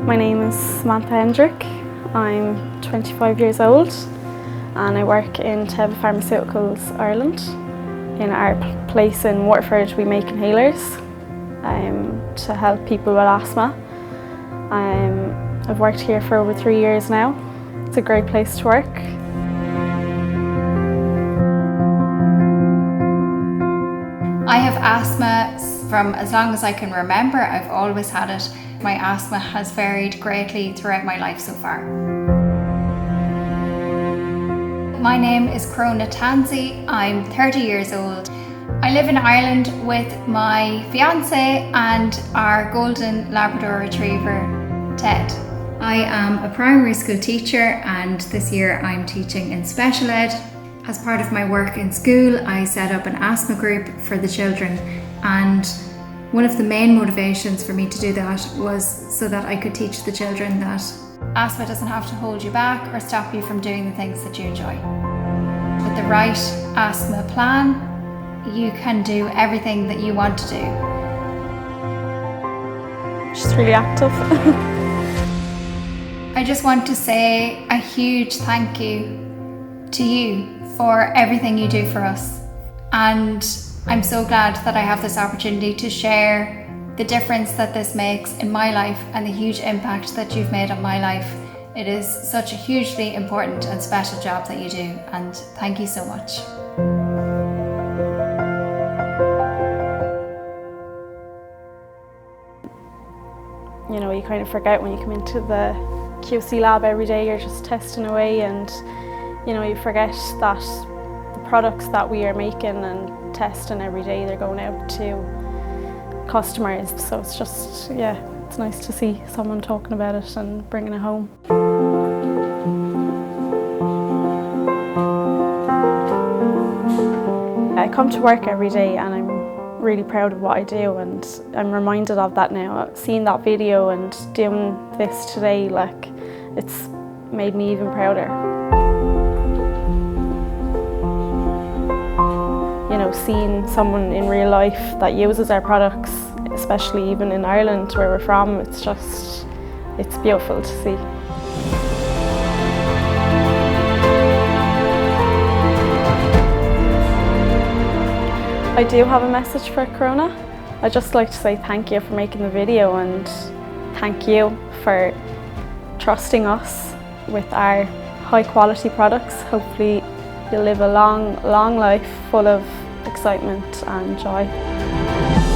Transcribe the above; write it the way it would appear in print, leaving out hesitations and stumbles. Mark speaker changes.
Speaker 1: My name is Samantha Hendrick. I'm 25 years old and I work in Teva Pharmaceuticals Ireland. In our place in Waterford, we make inhalers to help people with asthma. I've worked here for over 3 years now. It's a great place to work.
Speaker 2: I have asthma from as long as I can remember. I've always had it. My asthma has varied greatly throughout my life so far. My name is Cróna. I'm 30 years old. I live in Ireland with my fiancé and our golden Labrador retriever, Ted. I am a primary school teacher and this year I'm teaching in special ed. As part of my work in school, I set up an asthma group for the children, and one of the main motivations for me to do that was so that I could teach the children that asthma doesn't have to hold you back or stop you from doing the things that you enjoy. With the right asthma plan, you can do everything that you want to do.
Speaker 1: She's really active.
Speaker 2: I just want to say a huge thank you to you for everything you do for us, and I'm so glad that I have this opportunity to share the difference that this makes in my life and the huge impact that you've made on my life. It is such a hugely important and special job that you do, and thank you so much.
Speaker 1: You know, you kind of forget when you come into the QC lab every day, you're just testing away, and you know, you forget that the products that we are making and testing every day, they're going out to customers. So it's just, yeah, it's nice to see someone talking about it and bringing it home. I come to work every day and I'm really proud of what I do, and I'm reminded of that now. Seeing that video and doing this today, like, it's made me even prouder. You know, seeing someone in real life that uses our products, especially even in Ireland where we're from, it's beautiful to see. I do have a message for Cróna. I'd just like to say thank you for making the video, and thank you for trusting us with our high quality products. Hopefully you'll live a long life full of excitement and joy.